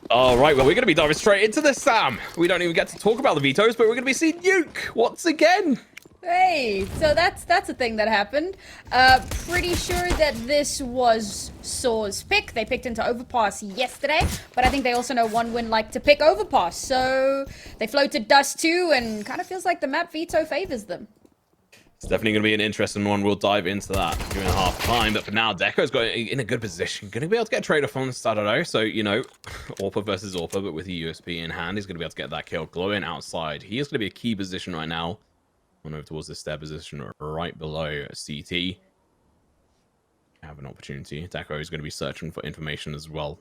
All right, well, we're going to be diving straight into this, Sam. We don't even get to talk about the vetoes, but we're going to be seeing Nuke once again. Hey, so that's a thing that happened. Pretty sure that this was saw's pick. They picked into Overpass yesterday, but I think they also know OneWin like to pick Overpass, so they floated Dust 2, and kind of feels like the map veto favors them. It's definitely going to be an interesting one. We'll dive into that during half time. But for now, Deco's got in a good position. Going to be able to get a trade-off on Saturday. So, you know, Orpa versus Orpa, but with the USP in hand, he's going to be able to get that kill. Glowing outside. He is going to be a key position right now. On over towards the stair position right below CT. Have an opportunity. Deco is going to be searching for information as well.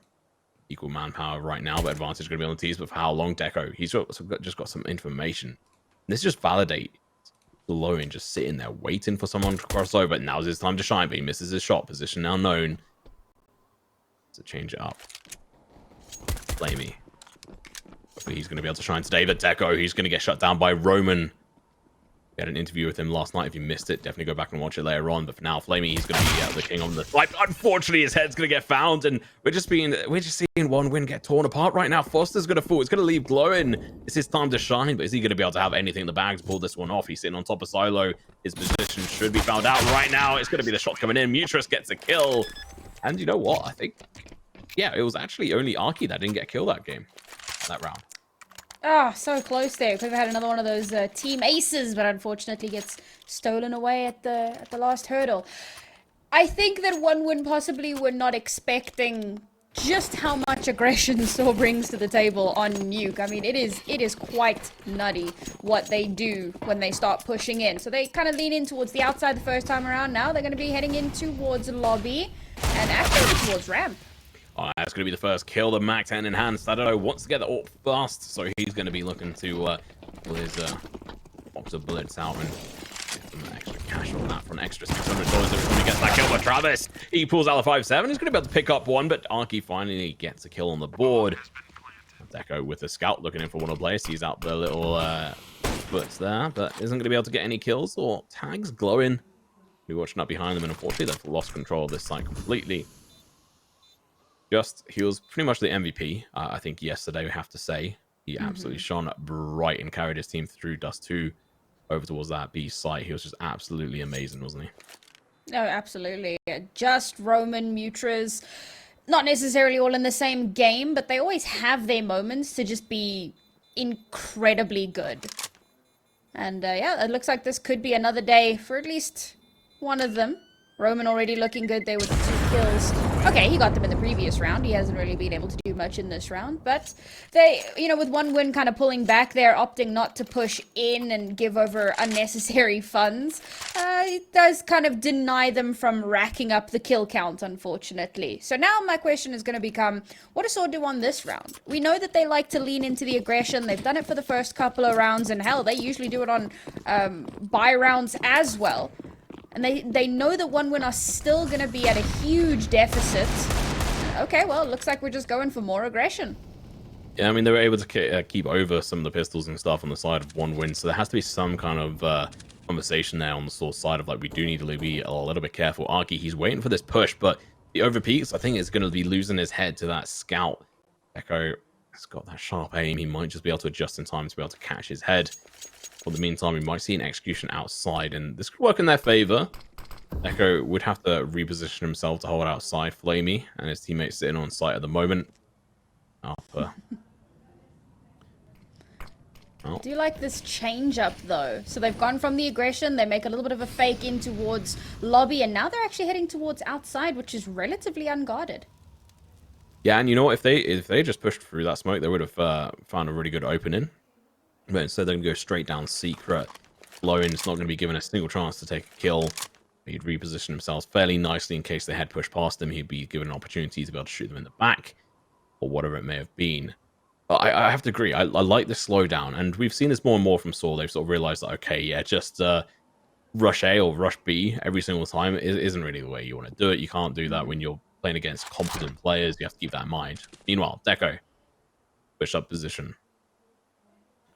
Equal manpower right now, but advantage going to be on the T's. But for how long, Deco? He's just got some information. This just validate Glowing just sitting there waiting for someone to cross over. Now's his time to shine, but he misses his shot. Position now known. To change it up. Flamey. Hopefully he's going to be able to shine today, but Deco, he's going to get shut down by Roman. We had an interview with him last night. If you missed it, definitely go back and watch it later on. But for now, Flamey, he's going to be the king on the snipe. Unfortunately, his head's going to get found, and we're just seeing OneWin get torn apart right now. Foster's going to fall. It's going to leave Glowing. It's his time to shine, but is he going to be able to have anything in the bag to pull this one off? He's sitting on top of Silo. His position should be found out right now. It's going to be the shot coming in. Mutrus gets a kill, and you know what? I think, yeah, it was actually only Arky that didn't get killed that game, that round. Ah, oh, so close there. Could have had another one of those team aces, but unfortunately gets stolen away at the last hurdle. I think that OneWin possibly were not expecting just how much aggression sAw brings to the table on Nuke. I mean, it is quite nutty what they do when they start pushing in. So they kind of lean in towards the outside the first time around. Now they're going to be heading in towards lobby and actually towards ramp. Oh, that's going to be the first kill. The Mac 10 in hand. Saturday wants to get the AWP fast, so he's going to be looking to pull his box of bullets out and get some extra cash on that for an extra $600 every time he gets that kill. But Travis, he pulls out the 5-7. He's going to be able to pick up one, but Arky finally gets a kill on the board. Deco with the scout looking in for one of the players. Sees out the little foots there, but isn't going to be able to get any kills or tags. Glowing. Be watching up behind them, and unfortunately they've lost control of this site completely. He was pretty much the MVP, I think, yesterday, we have to say. He absolutely shone bright and carried his team through Dust 2 over towards that B site. He was just absolutely amazing, wasn't he? No, absolutely. Just Roman, Mutras, not necessarily all in the same game, but they always have their moments to just be incredibly good. And yeah, it looks like this could be another day for at least one of them. Roman already looking good there with the 2 kills. Okay, he got them in the previous round. He hasn't really been able to do much in this round. But they, you know, with OneWin kind of pulling back there, opting not to push in and give over unnecessary funds, it does kind of deny them from racking up the kill count, unfortunately. So now my question is going to become, what does sAw do on this round? We know that they like to lean into the aggression. They've done it for the first couple of rounds, and hell, they usually do it on buy rounds as well. And they know that OneWin are still going to be at a huge deficit. Okay, well, it looks like we're just going for more aggression. Yeah, I mean, they were able to keep over some of the pistols and stuff on the side of OneWin, so there has to be some kind of conversation there on the source side of, like, we do need to be a little bit careful. Arky, he's waiting for this push, but the overpeaks, I think, is going to be losing his head to that scout. Echo has got that sharp aim. He might just be able to adjust in time to be able to catch his head. For the meantime, we might see an execution outside, and this could work in their favor. Echo would have to reposition himself to hold outside Flamey, and his teammates sitting on site at the moment. Alpha. Oh. Do you like this change up though? So they've gone from the aggression, they make a little bit of a fake in towards lobby, and now they're actually heading towards outside, which is relatively unguarded. Yeah, and you know what? If they just pushed through that smoke, they would have found a really good opening. But instead, they're going to go straight down secret. Glowing's not going to be given a single chance to take a kill. He'd reposition himself fairly nicely in case they had pushed past him. He'd be given an opportunity to be able to shoot them in the back, or whatever it may have been. But I have to agree. I like the slowdown, and we've seen this more and more from sAw. They've sort of realized that, okay, yeah, just rush A or rush B every single time isn't really the way you want to do it. You can't do that when you're playing against competent players. You have to keep that in mind. Meanwhile, Deco, push up position.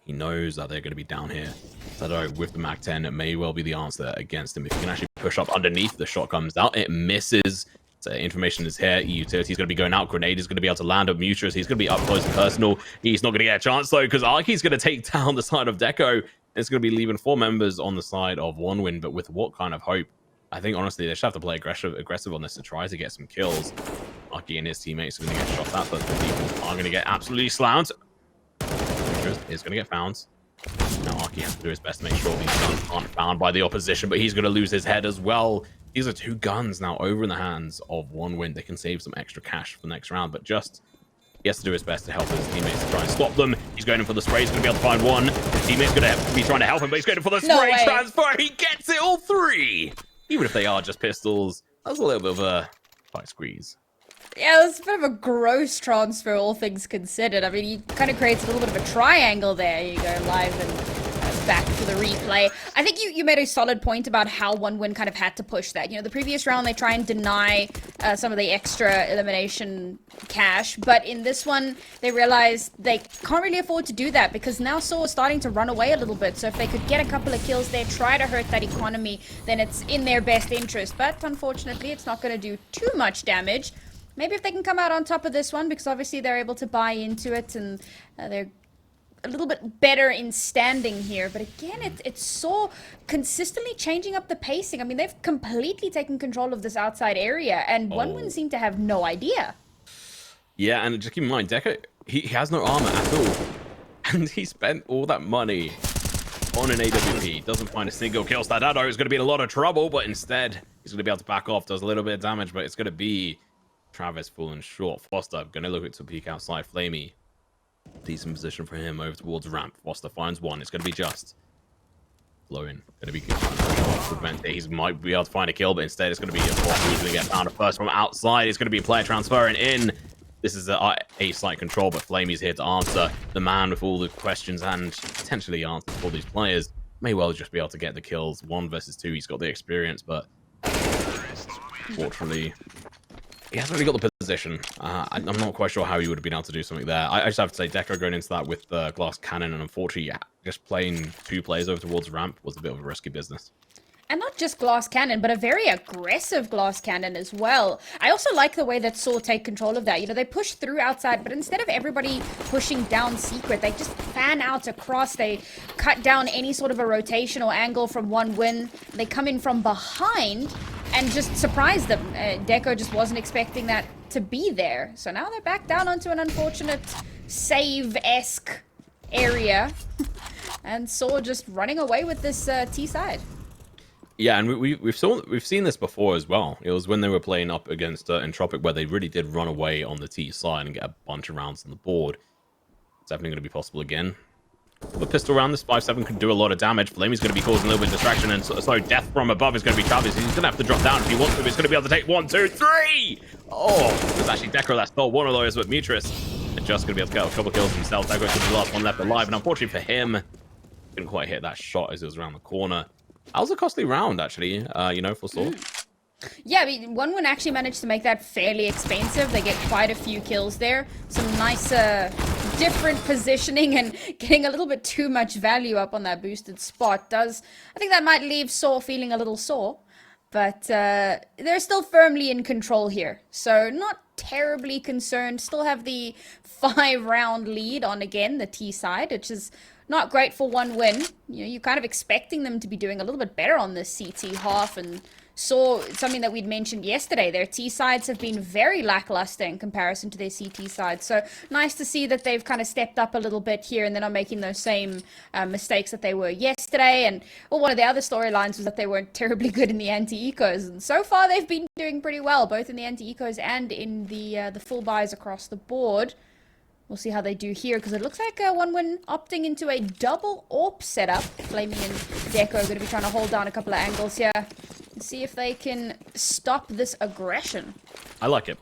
He knows that they're going to be down here. So with the Mac-10, it may well be the answer against him. If you can actually push up underneath, the shot comes out. It misses. So information is here. Utility's going to be going out. Grenade is going to be able to land up Mutrus. He's going to be up close and personal. He's not going to get a chance, though, because Arky's going to take down the side of Deco. It's going to be leaving 4 members on the side of OneWin, but with what kind of hope? I think, honestly, they should have to play aggressive on this to try to get some kills. Arky and his teammates are going to get shot at, but the people are going to get absolutely slammed. Mutrus is going to get found. Now Arky has to do his best to make sure these guns aren't found by the opposition, but he's going to lose his head as well. These are 2 guns now over in the hands of OneWin. They can save some extra cash for the next round, but just he has to do his best to help his teammates to try and stop them. He's going in for the spray. He's going to be able to find one. His teammate's going to have to be trying to help him, but he's going in for the spray transfer. He gets it all 3. Even if they are just pistols, that's a little bit of a tight squeeze. Yeah, it's a bit of a gross transfer, all things considered. I mean, he kind of creates a little bit of a triangle there. You go live and back to the replay. I think you made a solid point about how OneWin kind of had to push that. You know, the previous round, they try and deny some of the extra elimination cash, but in this one, they realized they can't really afford to do that because now sAw is starting to run away a little bit. So if they could get a couple of kills there, try to hurt that economy, then it's in their best interest. But unfortunately, it's not going to do too much damage. Maybe if they can come out on top of this one, because obviously they're able to buy into it and they're a little bit better in standing here. But again, it's so consistently changing up the pacing. I mean, they've completely taken control of this outside area, and OneWin seem to have no idea. Yeah, and just keep in mind, Deco, he has no armor at all. And he spent all that money on an AWP. Doesn't find a single kill. Stadado is going to be in a lot of trouble, but instead, he's going to be able to back off. Does a little bit of damage, but it's going to be Travis falling short. Foster going to look to peek outside. Flamey, decent position for him over towards ramp. Foster finds one. It's going to be just Flowing. Going to be prevent it. He might be able to find a kill, but instead it's going to be a Foster who's going to get found at first from outside. It's going to be a player transferring in. This is a slight control, but Flamey's here to answer. The man with all the questions and potentially answers for these players may well just be able to get the kills. 1 versus 2. He's got the experience, but fortunately, he hasn't really got the position. I'm not quite sure how he would have been able to do something there. I just have to say, Deco going into that with the glass cannon, and unfortunately, just playing 2 players over towards ramp was a bit of a risky business. And not just glass cannon, but a very aggressive glass cannon as well. I also like the way that sAw take control of that. You know, they push through outside, but instead of everybody pushing down secret, they just fan out across. They cut down any sort of a rotational angle from OneWin. They come in from behind and just surprise them. Deco just wasn't expecting that to be there. So now they're back down onto an unfortunate save-esque area. And sAw just running away with this T side. Yeah, and we've seen this before as well. It was when they were playing up against Entropic, where they really did run away on the T side and get a bunch of rounds on the board. It's definitely going to be possible again. The pistol round, this 5-7 could do a lot of damage. Flamey's going to be causing a little bit of distraction, and so death from above is going to be Travis. He's going to have to drop down if he wants to. He's going to be able to take 1, 2, 3! Oh, it was actually Deco that stole one of those, but Mutrus is just going to be able to get a couple kills himself. Deco's the last one left alive, and unfortunately for him, didn't quite hit that shot as it was around the corner. That was a costly round, actually, you know, for sAw. Yeah, I mean, OneWin actually managed to make that fairly expensive. They get quite a few kills there. Some nice, different positioning, and getting a little bit too much value up on that boosted spot I think that might leave sAw feeling a little sore. But they're still firmly in control here. So not terribly concerned. Still have the 5-round lead on, again, the T side, which is not great for OneWin. You know, you're kind of expecting them to be doing a little bit better on this CT half, and saw something that we'd mentioned yesterday. Their T sides have been very lackluster in comparison to their CT sides. So nice to see that they've kind of stepped up a little bit here, and they're not making those same mistakes that they were yesterday. And well, one of the other storylines was that they weren't terribly good in the anti-ecos, and so far they've been doing pretty well, both in the anti-ecos and in the full buys across the board. We'll see how they do here, because it looks like OneWin opting into a double AWP setup. Flamey and Deco are going to be trying to hold down a couple of angles here and see if they can stop this aggression. I like it.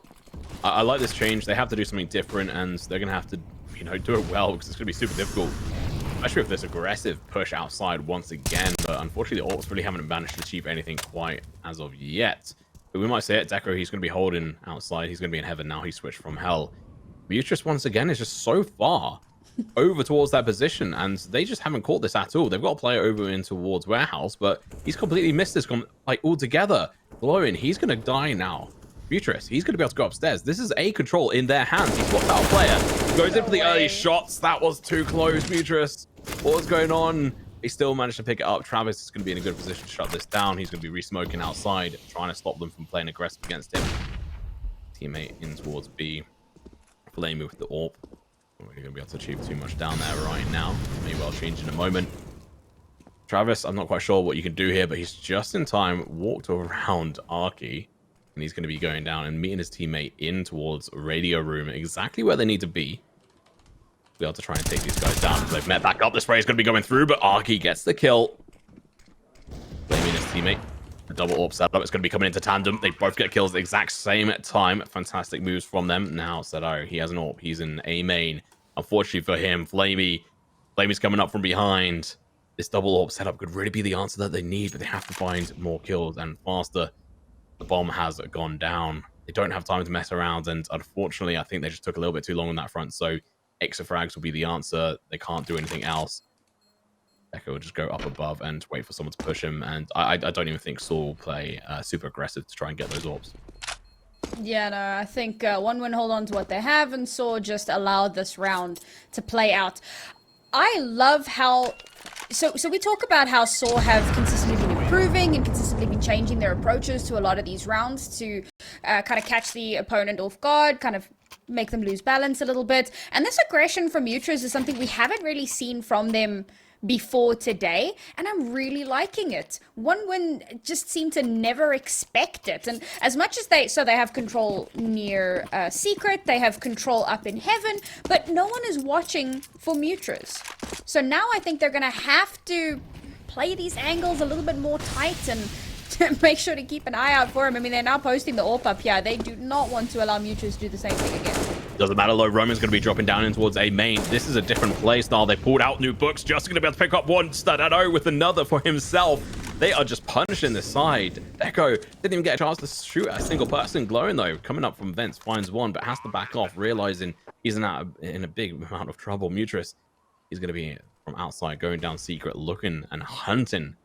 I like this change. They have to do something different, and they're going to have to, you know, do it well, because it's going to be super difficult, especially with this aggressive push outside once again. But unfortunately, the AWPs really haven't managed to achieve anything quite as of yet. But we might say it. Deco, he's going to be holding outside. He's going to be in heaven now. He switched from hell. Mutrus once again is just so far over towards that position, and they just haven't caught this at all. They've got a player over in towards warehouse, but he's completely missed this like altogether. Glowing, he's gonna die now. Mutrus, he's going to be able to go upstairs. This is A control in their hands. He swaps out a player. Goes in for the early shots. That was too close, Mutrus. What's going on? He still managed to pick it up. Travis is going to be in a good position to shut this down. He's going to be re-smoking outside, trying to stop them from playing aggressive against him. Teammate in towards B. Flamey with the AWP. We're going to be able to achieve too much down there right now. May well change in a moment. Travis, I'm not quite sure what you can do here, but he's just in time, walked around Arky, and he's going to be going down and meeting his teammate in towards radio room, exactly where they need to be able to try and take these guys down. They've met back up. The spray is going to be going through, but Arky gets the kill. Blaming his teammate. The double AWP setup is going to be coming into tandem. They both get kills at the exact same time. Fantastic moves from them. Now, sAw, he has an AWP. He's in A main. Unfortunately for him, Flamey's coming up from behind. This double AWP setup could really be the answer that they need, but they have to find more kills and faster. The bomb has gone down. They don't have time to mess around, and unfortunately, I think they just took a little bit too long on that front, so extra frags will be the answer. They can't do anything else. Echo will just go up above and wait for someone to push him, and I don't even think sAw will play super aggressive to try and get those AWPs. Yeah, no, I think OneWin hold on to what they have, and sAw just allowed this round to play out. I love how... So we talk about how sAw have consistently been improving and consistently been changing their approaches to a lot of these rounds to kind of catch the opponent off guard, kind of make them lose balance a little bit. And this aggression from Mutrus is something we haven't really seen from them before today, and I'm really liking it. OneWin just seem to never expect it, and as much as they have control near secret, they have control up in heaven, but no one is watching for Mutrus. So now I think they're gonna have to play these angles a little bit more tight and make sure to keep an eye out for him. I mean, they're now posting the AWP up here. They do not want to allow Mutrus to do the same thing again. Doesn't matter though, Roman's going to be dropping down in towards A main. This is a different play style. They pulled out new books, just going to be able to pick up one sAw with another for himself. They are just punishing this side. Echo didn't even get a chance to shoot a single person. Glowing though, coming up from vents, finds one, but has to back off, realizing he's in a big amount of trouble. Mutrus, he's going to be from outside, going down secret, looking and hunting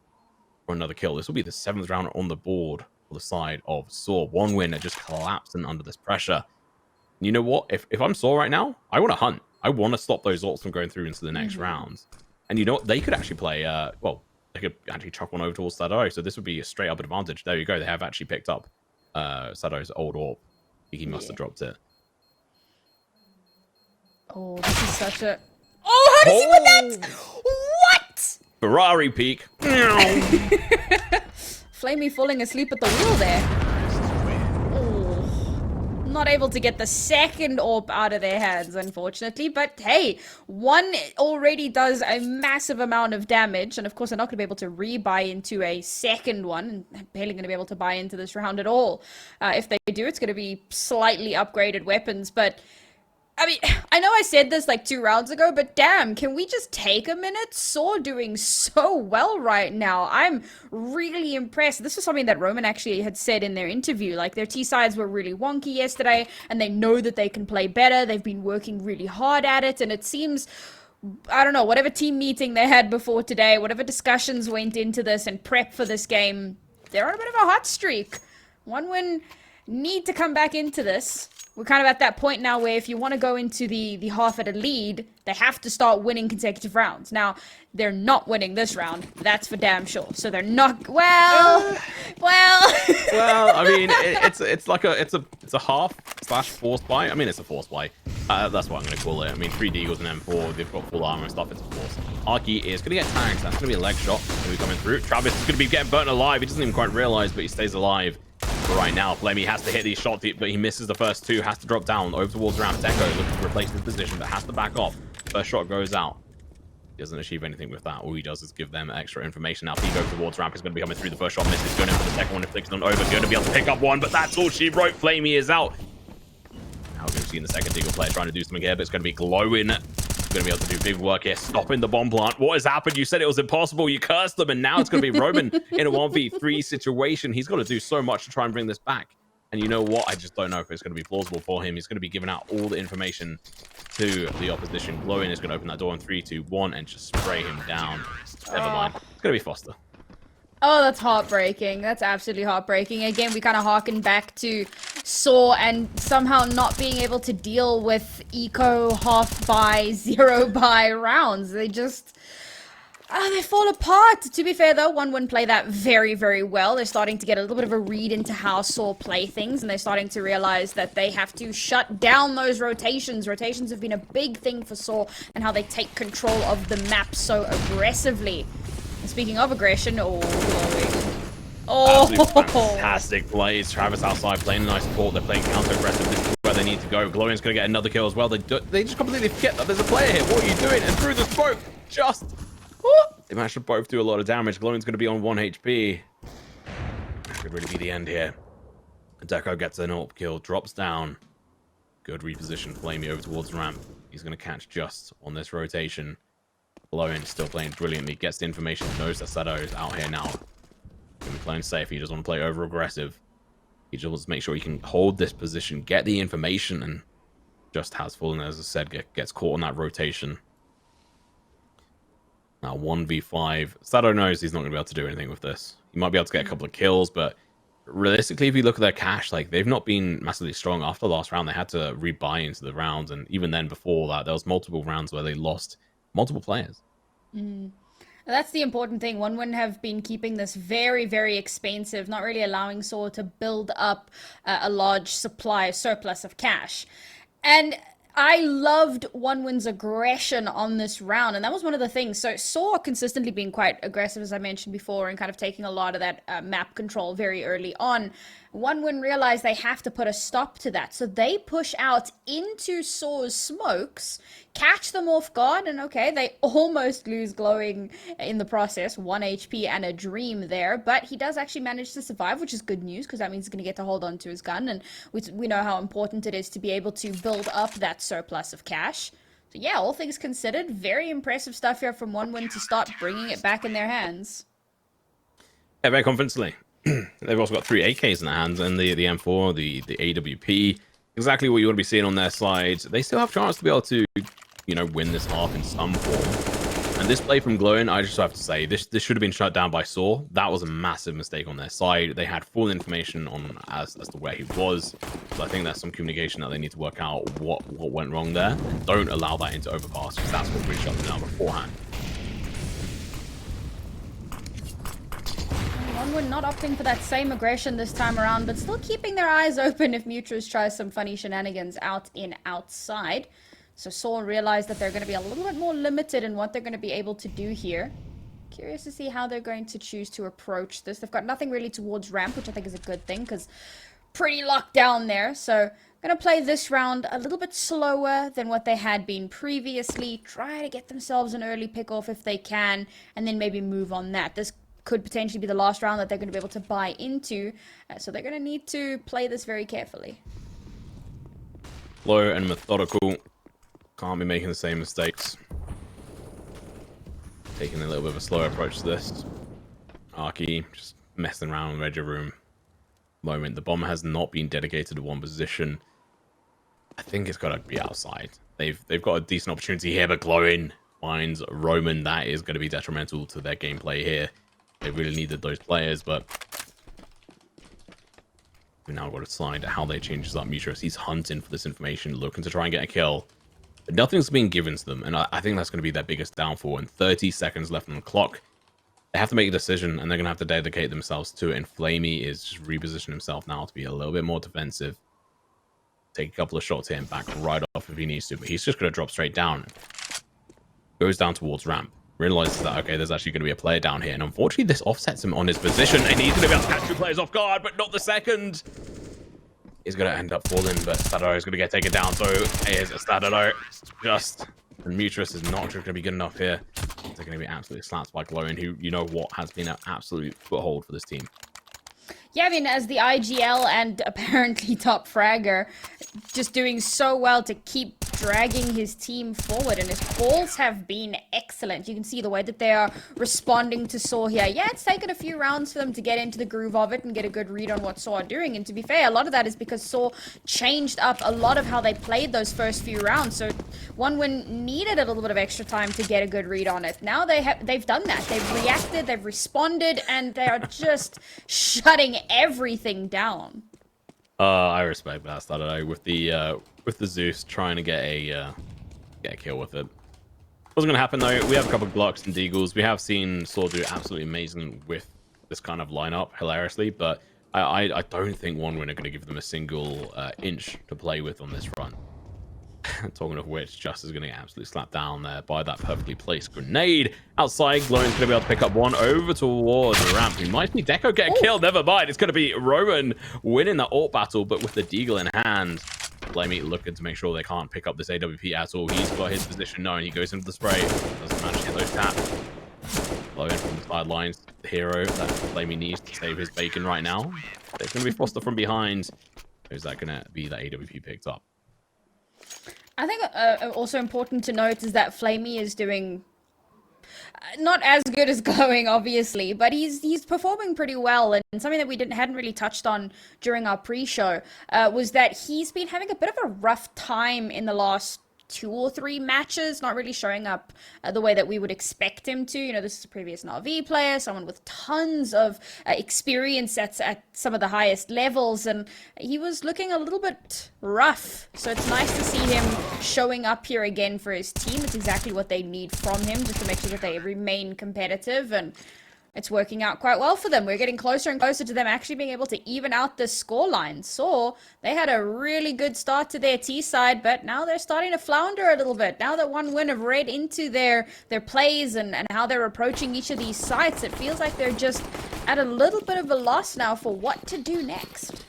for another kill. This will be the 7th round on the board for the side of sAw. OneWin just collapsing under this pressure. You know what? If I'm sAw right now, I want to hunt. I want to stop those ults from going through into the next round. And you know what? They could actually play, well, they could actually chuck one over towards sAw. So this would be a straight up advantage. There you go. They have actually picked up sAw's old AWP. I think he must have dropped it. Oh, this is such a... Oh, how does he win that? What? Ferrari peak. Flamey falling asleep at the wheel there. Not able to get the second AWP out of their hands, unfortunately, but hey, one already does a massive amount of damage, and of course they're not going to be able to rebuy into a second one, and barely going to be able to buy into this round at all. If they do, it's going to be slightly upgraded weapons, but I mean, I know I said this like 2 rounds ago, but damn, can we just take a minute? sAw doing so well right now. I'm really impressed. This was something that Roman actually had said in their interview. Like, their T-sides were really wonky yesterday, and they know that they can play better. They've been working really hard at it, and it seems... I don't know, whatever team meeting they had before today, whatever discussions went into this and prep for this game, they're on a bit of a hot streak. OneWin need to come back into this. We're kind of at that point now where if you want to go into the half at a lead, they have to start winning consecutive rounds. Now, they're not winning this round. That's for damn sure. So they're not... Well... Well, I mean, it's a half/forced buy. I mean, it's a forced buy. That's what I'm going to call it. I mean, 3 Deagles and M4, they've got full armor and stuff. It's a force. Arky is going to get tagged. That's going to be a leg shot. Going to be coming through. Travis is going to be getting burnt alive. He doesn't even quite realize, but he stays alive. But right now, Flamey has to hit these shots, but he misses the first 2, has to drop down over towards ramp. Deco looking to replace his position, but has to back off. First shot goes out. He doesn't achieve anything with that. All he does is give them extra information. Now, Pico towards ramp is going to be coming through. The first shot misses. Going in for the second one. If flicks on over, going to be able to pick up one, but that's all she wrote. Flamey is out. Now we're going to see in the second Deagle player trying to do something here, but it's going to be glowing. Going to be able to do big work here, stopping the bomb plant. What has happened? You said it was impossible. You cursed them, and now it's going to be Roman in a 1v3 situation. He's got to do so much to try and bring this back. And you know what? I just don't know if it's going to be plausible for him. He's going to be giving out all the information to the opposition. Glowing is going to open that door in 3, 2, 1 and just spray him down. Never mind. It's going to be Foster. Oh, that's heartbreaking. That's absolutely heartbreaking. Again, we kind of harken back to sAw and somehow not being able to deal with eco half buy, zero buy rounds. They just... they fall apart. To be fair, though, OneWin play that very, very well. They're starting to get a little bit of a read into how sAw play things, and they're starting to realize that they have to shut down those rotations. Rotations have been a big thing for sAw, and how they take control of the map so aggressively. And speaking of aggression, Absolutely fantastic plays. Travis outside playing nice support. They're playing counter-aggressive. This is where they need to go. Glowing's going to get another kill as well. They just completely forget that there's a player here. What are you doing? And through the smoke, just... They managed to both do a lot of damage. Glowing's going to be on 1 HP. That could really be the end here. Deco gets an AWP kill, drops down. Good reposition. Flamey over towards ramp. He's going to catch just on this rotation. Glowing still playing brilliantly. Gets the information. Knows that sAw is out here now. He's going to be playing safe. He doesn't want to play over aggressive. He just wants to make sure he can hold this position, get the information, and just has fallen, as I said, gets caught on that rotation. Now 1v5. sAw knows he's not going to be able to do anything with this. He might be able to get a couple of kills, but realistically, if you look at their cash, like, they've not been massively strong after the last round. They had to rebuy into the rounds, and even then before that, there was multiple rounds where they lost multiple players. That's the important thing. OneWin have been keeping this very, very expensive, not really allowing sAw to build up a large supply, surplus of cash. And I loved OneWin's aggression on this round, and that was one of the things. So sAw consistently being quite aggressive, as I mentioned before, and kind of taking a lot of that map control very early on. OneWin realized they have to put a stop to that, so they push out into sAw's smokes, catch them off guard, and okay, they almost lose Glowing in the process. 1 HP and a dream there, but he does actually manage to survive, which is good news, because that means he's going to get to hold on to his gun, and we know how important it is to be able to build up that surplus of cash. So yeah, all things considered, very impressive stuff here from OneWin to start bringing it back in their hands. Yeah, very convincingly. They've also got 3 AKs in their hands, and the M4, the AWP. Exactly what you want to be seeing on their side. They still have a chance to be able to, you know, win this half in some form. And this play from Glowing, I just have to say, this should have been shut down by sAw. That was a massive mistake on their side. They had full information on as to where he was. So I think there's some communication that they need to work out what went wrong there. And don't allow that into overpass, because that's what really shut them down beforehand. OneWin not opting for that same aggression this time around, but still keeping their eyes open if Mutrus tries some funny shenanigans out in outside. So sAw realized that they're going to be a little bit more limited in what they're going to be able to do here. Curious to see how they're going to choose to approach this. They've got nothing really towards ramp, which I think is a good thing, because pretty locked down there. So going to play this round a little bit slower than what they had been previously. Try to get themselves an early pick off if they can, and then maybe move on that. This could potentially be the last round that they're going to be able to buy into, so they're going to need to play this very carefully. Slow and methodical. Can't be making the same mistakes. Taking a little bit of a slower approach to this. Arky just messing around in the Regi room. Moment. The bomb has not been dedicated to one position. I think it's got to be outside. They've got a decent opportunity here, but Glowing finds Roman. That is going to be detrimental to their gameplay here. They really needed those players, but we now got to decide how they change up Mutrus. He's hunting for this information, looking to try and get a kill. But nothing's being given to them, and I think that's going to be their biggest downfall. And 30 seconds left on the clock. They have to make a decision, and they're going to have to dedicate themselves to it. And Flamey is just repositioning himself now to be a little bit more defensive. Take a couple of shots here and back right off if he needs to, but he's just going to drop straight down. Goes down towards ramp. Realizes that, okay, there's actually going to be a player down here. And unfortunately, this offsets him on his position. And he's going to be able to catch 2 players off guard, but not the second. He's going to end up falling, but sAw is going to get taken down. So here's sAw. Just. And Mutrus is not going to be good enough here. They're going to be absolutely slapped by Glowing, who, you know what, has been an absolute foothold for this team. Yeah, I mean, as the IGL and apparently top fragger, just doing so well to keep dragging his team forward, and his calls have been excellent. You can see the way that they are responding to sAw here. Yeah, it's taken a few rounds for them to get into the groove of it and get a good read on what sAw are doing, and to be fair, a lot of that is because sAw changed up a lot of how they played those first few rounds, so OneWin needed a little bit of extra time to get a good read on it. Now they've done that. They've reacted, they've responded, and they are just shutting everything down. I respect that. I don't know, with the Zeus trying to get a kill with it. What's going to happen though? We have a couple of Glocks and Deagles. We have seen sAw do absolutely amazing with this kind of lineup, hilariously, but I don't think OneWin are going to give them a single inch to play with on this run. Talking of which, Just is going to get absolutely slapped down there by that perfectly placed grenade. Outside, Glowing's going to be able to pick up one over towards the ramp. We might see Deco get a kill. Never mind. It's going to be Roman winning the AWP battle, but with the Deagle in hand. Flamey looking to make sure they can't pick up this AWP at all. He's got his position known. He goes into the spray. Doesn't manage to get those taps. Glowing from the sidelines. The hero that Flamey needs to save his bacon right now. It's going to be Foster from behind. Is that going to be that AWP picked up? I think also important to note is that Flamey is doing not as good as Glowing, obviously, but he's performing pretty well. And something that we hadn't really touched on during our pre-show was that he's been having a bit of a rough time in the last 2 or 3 matches, not really showing up the way that we would expect him to. You know, this is a previous NRV player, someone with tons of experience at some of the highest levels, and he was looking a little bit rough. So it's nice to see him showing up here again for his team. It's exactly what they need from him, just to make sure that they remain competitive, and it's working out quite well for them. We're getting closer and closer to them actually being able to even out the scoreline. So they had a really good start to their T side, but now they're starting to flounder a little bit. Now that OneWin have read into their plays and how they're approaching each of these sites, it feels like they're just at a little bit of a loss now for what to do next.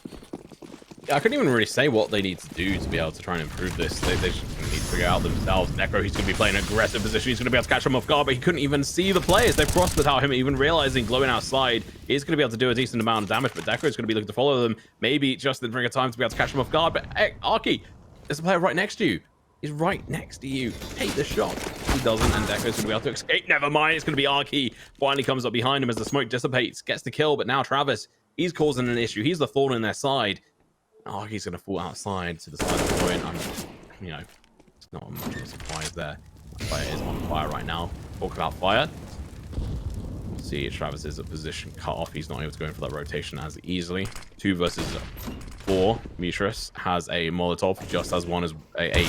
I couldn't even really say what they need to do to be able to try and improve this. They just need to figure out themselves. Necro, he's going to be playing an aggressive position. He's going to be able to catch them off guard, but he couldn't even see the players. They've crossed without him even realizing Glowing outside is going to be able to do a decent amount of damage, but Deco is going to be looking to follow them. Maybe just in the ring of time to be able to catch them off guard, but hey, Arky, there's a player right next to you. He's right next to you. Take the shot. He doesn't, and Deco's going to be able to escape. Never mind. It's going to be Arky. Finally comes up behind him as the smoke dissipates. Gets the kill, but now Travis, he's causing an issue. He's the thorn in their side. Oh, he's going to fall outside to the side of the point. You know, it's not much of a surprise there. Fire is on fire right now. Talk about fire. See, Travis's position cut off. He's not able to go in for that rotation as easily. 2 versus 4. Mitras has a Molotov, just as one as a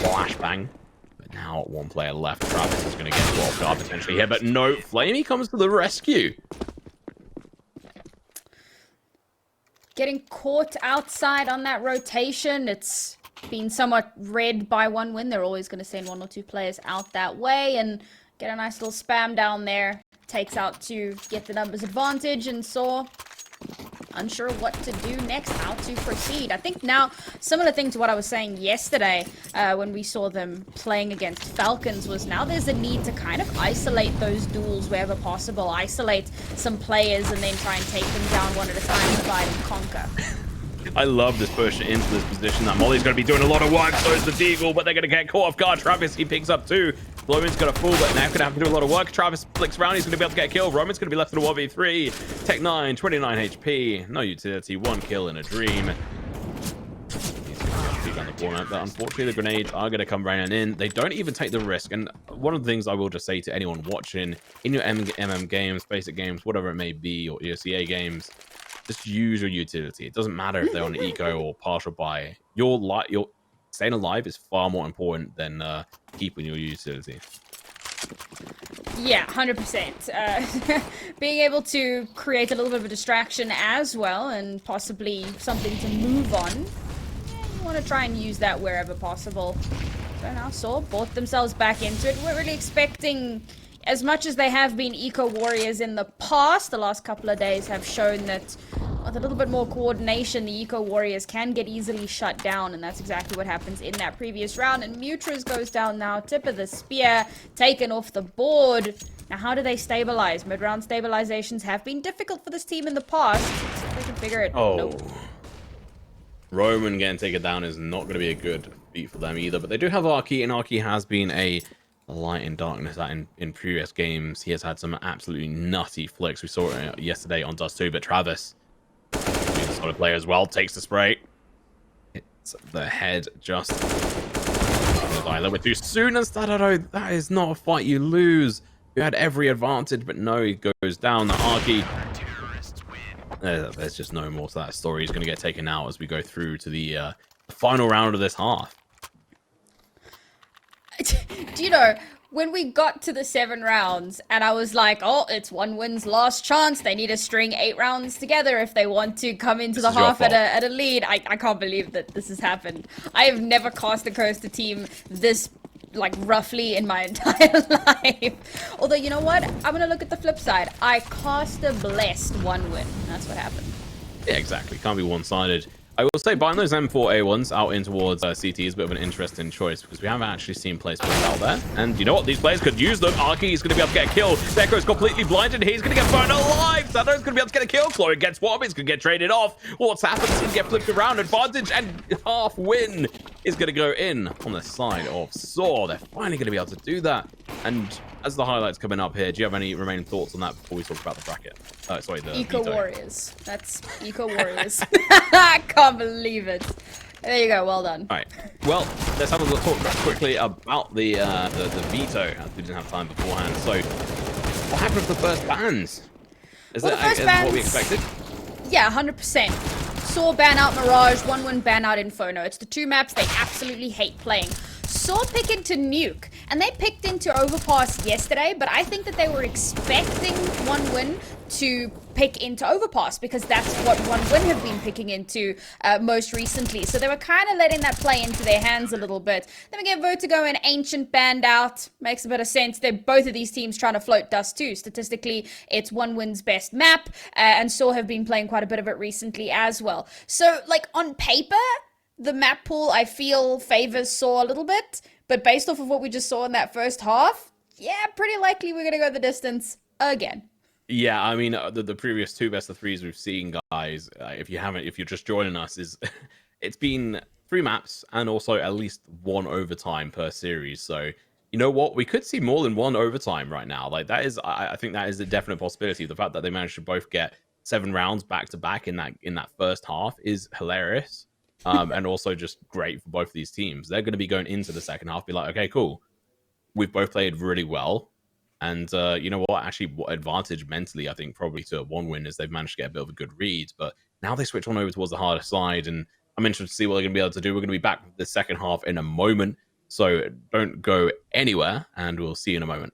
flashbang. But now 1 player left. Travis is going to get 12 guard potentially here, but no, Flamey comes to the rescue. Getting caught outside on that rotation. It's been somewhat read by OneWin. They're always going to send 1 or 2 players out that way and get a nice little spam down there. Takes out to get the numbers advantage, and sAw unsure what to do next, how to proceed. I think now, similar thing to what I was saying yesterday when we saw them playing against Falcons, was now there's a need to kind of isolate those duels wherever possible, isolate some players and then try and take them down one at a time, divide and conquer. I love this push into this position. That Molly's going to be doing a lot of work, so is the Deagle, but they're going to get caught off guard. Travis, he picks up 2. Glowing's going to fall, but now going to have to do a lot of work. Travis flicks around. He's going to be able to get a kill. Roman's going to be left in a 1v3. Tech 9, 29 HP. No utility. 1 kill in a dream. He's going to peek on the corner, but unfortunately the grenades are going to come running in. They don't even take the risk. And one of the things I will just say to anyone watching, in your MM games, basic games, whatever it may be, or ESL games, just use your utility. It doesn't matter if they're on eco or partial buy. Your staying alive is far more important than keeping your utility. Yeah, 100%. Being able to create a little bit of a distraction as well, and possibly something to move on. You want to try and use that wherever possible. So now sAw bought themselves back into it. We're really expecting, as much as they have been eco warriors in the past, the last couple of days have shown that with a little bit more coordination, the eco warriors can get easily shut down, and that's exactly what happens in that previous round. And Mitras goes down now, tip of the spear, taken off the board. Now, how do they stabilize? Mid-round stabilizations have been difficult for this team in the past. So they can figure it. Oh. Nope. Roman getting taken down is not going to be a good beat for them either. But they do have Arky, and Arky has been a light in darkness that in previous games. He has had some absolutely nutty flicks. We saw it yesterday on Dust 2, but Travis, being a solid player as well, takes the spray. It's the head just die a little bit too soon, and Stadado, that is not a fight you lose. You had every advantage, but no, he goes down. The Arky, there's just no more to that story. He's going to get taken out as we go through to the final round of this half. Do you know, when we got to the 7 rounds and I was like, oh, it's OneWin's last chance. They need to string 8 rounds together if they want to come into the half at a lead. I can't believe that this has happened. I have never cast a Coaster team this, like, roughly in my entire life. Although, you know what? I'm going to look at the flip side. I cast a blessed OneWin. That's what happened. Yeah, exactly. Can't be one-sided. I will say buying those M4A1s out in towards CT is a bit of an interesting choice because we haven't actually seen players put out there. And you know what? These players could use them. Arky is going to be able to get a kill. Deco's completely blinded. He's going to get burned alive. Sado's going to be able to get a kill. Chloe gets one. He's going to get traded off. What's happened? He's going to get flipped around. Advantage and half win is going to go in on the side of sAw. They're finally going to be able to do that. And as the highlights coming up here, do you have any remaining thoughts on that before we talk about the bracket? Sorry, the Eco veto. Warriors. That's Eco Warriors. I can't believe it. There you go. Well done. All right. Well, let's have a look quickly about the veto, as we didn't have time beforehand. So, what happened with the first bans? Is Well, that the first bans, what we expected? Yeah, 100%. sAw ban out Mirage, OneWin ban out Inferno. It's the 2 maps they absolutely hate playing. sAw pick into Nuke, and they picked into Overpass yesterday, but I think that they were expecting OneWin to pick into Overpass because that's what OneWin have been picking into most recently. So they were kind of letting that play into their hands a little bit. Then we get Vertigo and Ancient banned out. Makes a bit of sense. They're both of these teams trying to float Dust 2. Statistically, it's OneWin's best map, and sAw have been playing quite a bit of it recently as well. So, like, on paper, the map pool, I feel, favors sAw a little bit, but based off of what we just saw in that first half, yeah, pretty likely we're going to go the distance again. Yeah, I mean, the previous 2 best of 3s we've seen, guys, if you're just joining us, it's been 3 maps and also at least 1 overtime per series. So, you know what? We could see more than 1 overtime right now. Like, that is, I think that is a definite possibility. The fact that they managed to both get 7 rounds back to back in that first half is hilarious. And also just great for both of these teams. They're going to be going into the second half, be like, okay, cool. We've both played really well. And you know what? Actually, what advantage mentally, I think, probably to OneWin is they've managed to get a bit of a good read. But now they switch on over towards the harder side. And I'm interested to see what they're going to be able to do. We're going to be back with the second half in a moment. So don't go anywhere. And we'll see you in a moment.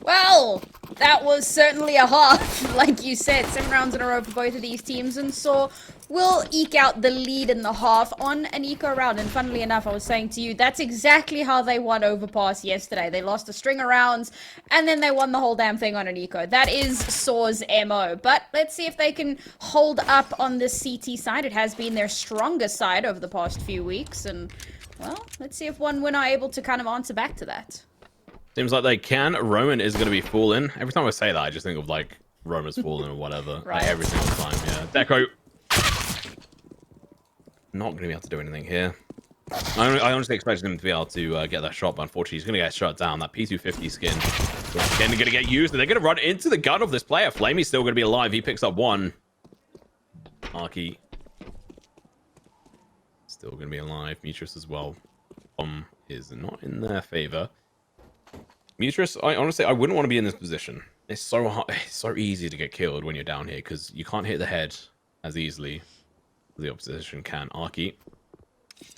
Well, that was certainly a half. Like you said, 7 rounds in a row for both of these teams, and sAw will eke out the lead in the half on an eco round. And funnily enough, I was saying to you, that's exactly how they won Overpass yesterday. They lost a string of rounds, and then they won the whole damn thing on an eco. That is sAw's MO. But let's see if they can hold up on the CT side. It has been their strongest side over the past few weeks, and, well, let's see if OneWin are able to kind of answer back to that. Seems like they can. Roman is going to be falling. Every time I say that, I just think of like Roman's falling or whatever. Right. Like, every single time, yeah. Deco. Not going to be able to do anything here. I honestly expected him to be able to get that shot, but unfortunately, he's going to get shut down. That P250 skin is again going to get used, and they're going to run into the gun of this player. Flamey's still going to be alive. He picks up one. Arky still going to be alive. Mutrus as well. Is not in their favor. Mutrus, I wouldn't want to be in this position. It's so hard, it's so easy to get killed when you're down here because you can't hit the head as easily as the opposition can. Arky,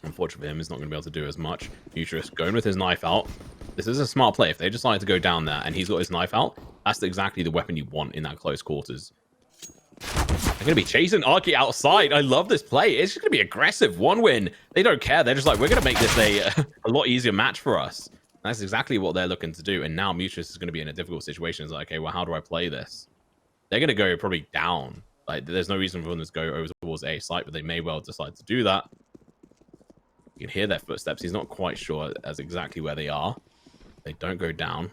unfortunately for him, is not going to be able to do as much. Mutrus going with his knife out. This is a smart play. If they decide to go down there and he's got his knife out, that's exactly the weapon you want in that close quarters. They're going to be chasing Arky outside. I love this play. It's just going to be aggressive. OneWin. They don't care. They're just like, we're going to make this a lot easier match for us. That's exactly what they're looking to do. And now Mutrus is going to be in a difficult situation. It's like, okay, well, how do I play this? They're going to go probably down. Like, there's no reason for them to go over towards A site, but they may well decide to do that. You can hear their footsteps. He's not quite sure as exactly where they are. They don't go down.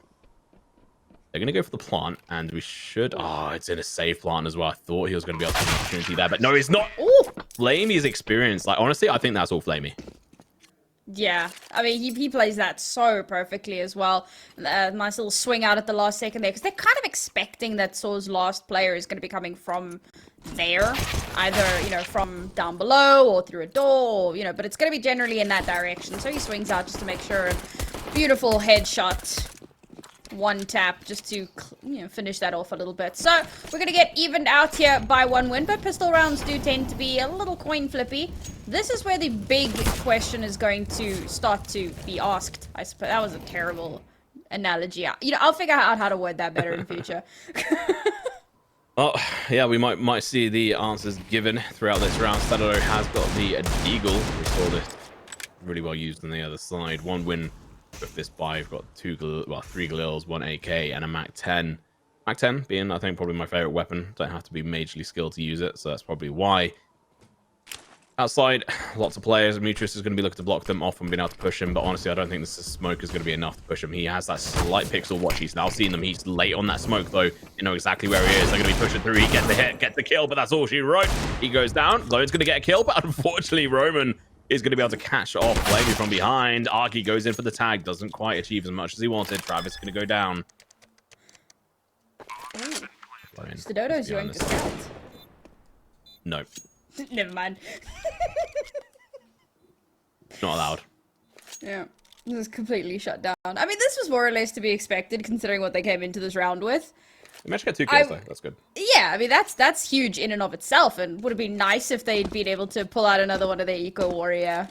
They're going to go for the plant, and we should... Oh, it's in a safe plant as well. I thought he was going to be able to have an opportunity there, but no, he's not. Oh, Flamey's experience. Like, honestly, I think that's all Flamey. Yeah, I mean, he plays that so perfectly as well. Nice little swing out at the last second there, because they're kind of expecting that sAw's last player is going to be coming from there. Either, you know, from down below or through a door, or, you know, but it's going to be generally in that direction. So he swings out just to make sure. Beautiful headshot. One tap just to, you know, finish that off a little bit. So we're going to get evened out here by OneWin, but pistol rounds do tend to be a little coin flippy. This is where the big question is going to start to be asked. I suppose that was a terrible analogy. You know, I'll figure out how to word that better in future. Oh, yeah, we might see the answers given throughout this round. Sadado has got the Deagle. We saw this really well used on the other side. OneWin with this buy. We've got 3 Galils, 1 AK, and a Mac 10. Mac 10 being, I think, probably my favorite weapon. Don't have to be majorly skilled to use it, so that's probably why. Outside, lots of players. Mutrus is going to be looking to block them off and being able to push him, but honestly, I don't think this smoke is going to be enough to push him. He has that slight pixel watch. He's now seen them. He's late on that smoke, though. You know exactly where he is. They're going to be pushing through. He gets the hit, gets the kill, but that's all she wrote. He goes down. Lone's going to get a kill, but unfortunately, Roman is going to be able to catch off Flamey from behind. Arky goes in for the tag. Doesn't quite achieve as much as he wanted. Travis is going to go down. Stadodo's going to scout. No. Never mind. Not allowed. Yeah. This is completely shut down. I mean, this was more or less to be expected, considering what they came into this round with. They managed to get 2 kills, though. That's good. Yeah, I mean, that's huge in and of itself, and would have been nice if they'd been able to pull out another one of their Eco Warrior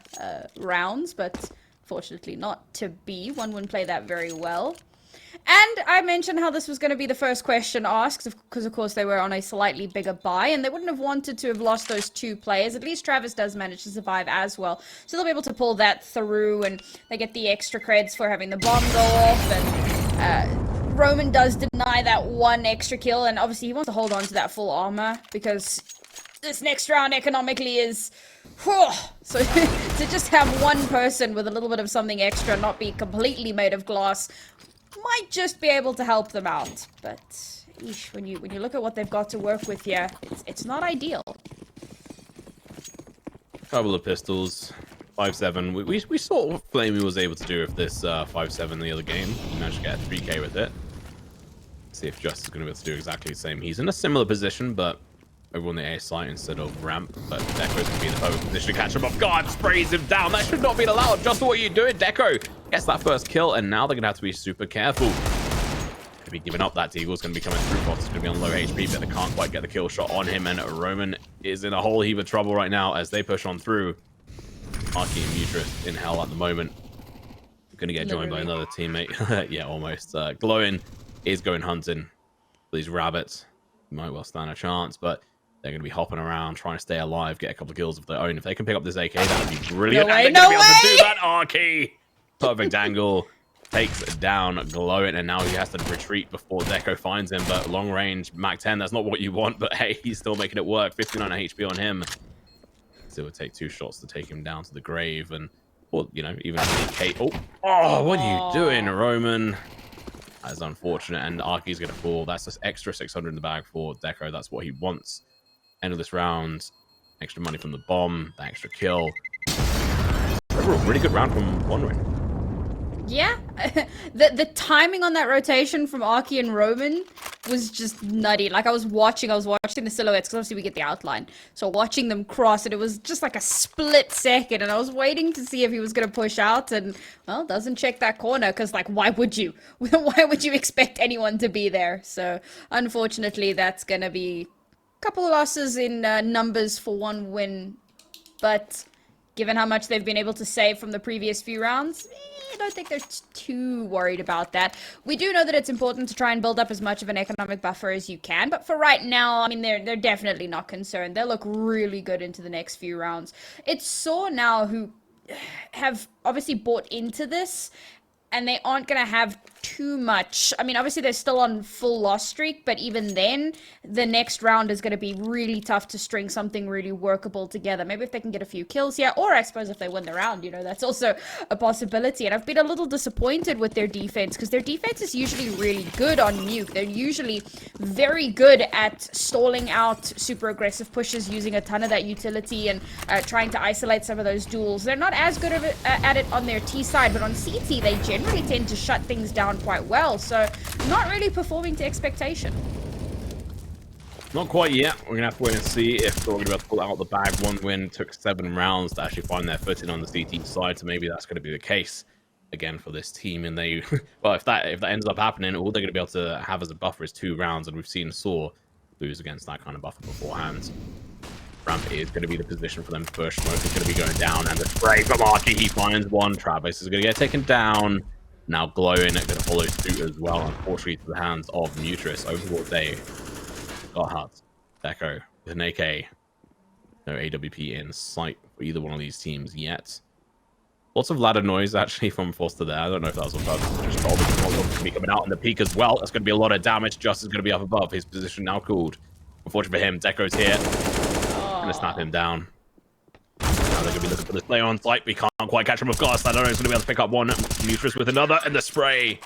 rounds, but fortunately not to be. OneWin played that very well. And I mentioned how this was going to be the first question asked, because of course they were on a slightly bigger buy, and they wouldn't have wanted to have lost those 2 players. At least Travis does manage to survive as well. So they'll be able to pull that through, and they get the extra creds for having the bomb go off, and Roman does deny that 1 extra kill, and obviously he wants to hold on to that full armor, because this next round economically is... So to just have one person with a little bit of something extra, not be completely made of glass, might just be able to help them out. But eesh, when you look at what they've got to work with here, it's not ideal. Couple of pistols. 5-7. We saw what Flamey was able to do with this 5-7 the other game. He managed to get a 3K with it. See if Just is going to be able to do exactly the same. He's in a similar position, but over on the A site instead of ramp. But Deco's going to be in the perfect position to catch him off guard. Sprays him down. That should not be allowed. Just what are you doing, Deco? Gets that first kill, and now they're going to have to be super careful. Going to be giving up that Deagle's going to be coming through. Fox is going to be on low HP, but they can't quite get the kill shot on him. And Roman is in a whole heap of trouble right now as they push on through. Arky and Mutrus in hell at the moment. Going to get joined by another teammate. Yeah, almost. Glowing is going hunting for these rabbits. Might well stand a chance, but they're going to be hopping around, trying to stay alive, get a couple of kills of their own. If they can pick up this AK, that would be brilliant. No way, and they're no going to be able to way! do that. Arky! Perfect angle. Takes down Glowing, and now he has to retreat before Deco finds him. But long range, Mac 10, that's not what you want. But hey, he's still making it work. 59 HP on him. So it would take 2 shots to take him down to the grave. And, or, you know, even AK. Oh, what are you doing, Roman? That's unfortunate. And Arky's going to fall. That's just extra 600 in the bag for Deco. That's what he wants. End of this round. Extra money from the bomb. The extra kill. Overall, really good round from Wondering. Yeah, the timing on that rotation from Arky and Roman was just nutty. Like I was watching the silhouettes because obviously we get the outline. So watching them cross, and it was just like a split second, and I was waiting to see if he was gonna push out, and well, doesn't check that corner because like why would you? Why would you expect anyone to be there? So unfortunately, that's gonna be a couple of losses in numbers for one win, but given how much they've been able to save from the previous few rounds, I don't think they're too worried about that. We do know that it's important to try and build up as much of an economic buffer as you can, but for right now, I mean, they're definitely not concerned. They'll look really good into the next few rounds. It's sAw now who have obviously bought into this, and they aren't going to have too much. I mean, obviously they're still on full loss streak, but even then, the next round is going to be really tough to string something really workable together. Maybe if they can get a few kills here, or I suppose if they win the round, you know, that's also a possibility. And I've been a little disappointed with their defense, because their defense is usually really good on Nuke. They're usually very good at stalling out super aggressive pushes, using a ton of that utility and trying to isolate some of those duels. They're not as good at it on their T side, but on CT, they generally tend to shut things down quite well, so not really performing to expectation. Not quite yet. We're gonna have to wait and see if they're going to be able to pull out the bag. One win took 7 rounds to actually find their footing on the CT side, so maybe that's going to be the case again for this team. And they, well, if that ends up happening, all they're going to be able to have as a buffer is 2 rounds, and we've seen sAw lose against that kind of buffer beforehand. Ramp is going to be the position for them to push. Smoke is going to be going down, and the spray from Arky, he finds one. Travis is going to get taken down. Now Glowing going to follow suit as well, unfortunately to the hands of Nutris. Overall, they got hut. Deco with an AK. No AWP in sight for either one of these teams yet. Lots of ladder noise actually from Foster there. I don't know if that was on purpose. Just told him going to be coming out in the peak as well. That's going to be a lot of damage. Just is going to be up above. His position now cooled. Unfortunately for him, Deco's here. Going to snap him down. Now they're going to be looking for this player on site. We can't quite catch him off guard. I don't know he's going to be able to pick up one. Nutris with another. And the spray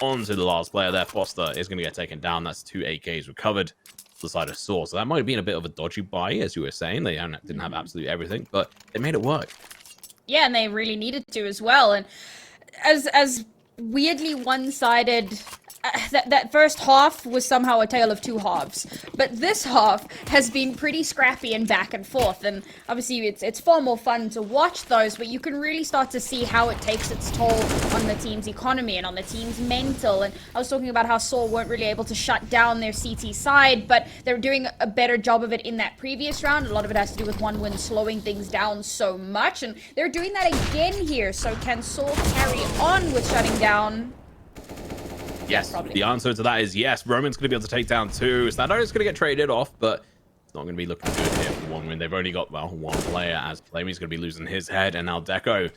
onto the last player there. Foster is going to get taken down. That's 2 AKs recovered to the side of sAw. So that might have been a bit of a dodgy buy, as you were saying. They didn't have absolutely everything, but they made it work. Yeah, and they really needed to as well. And as weirdly one-sided, that first half was somehow a tale of 2 halves. But this half has been pretty scrappy and back and forth. And obviously it's far more fun to watch those, but you can really start to see how it takes its toll on the team's economy and on the team's mental. And I was talking about how sAw weren't really able to shut down their CT side, but they were doing a better job of it in that previous round. A lot of it has to do with one win slowing things down so much. And they're doing that again here. So can sAw carry on with shutting down? Yes, probably. The answer to that is yes. Roman's going to be able to take down 2. Snapdragon is going to get traded off, but it's not going to be looking good here for 1 win. They've only got, well, 1 player, as Flamey's going to be losing his head, and now Deco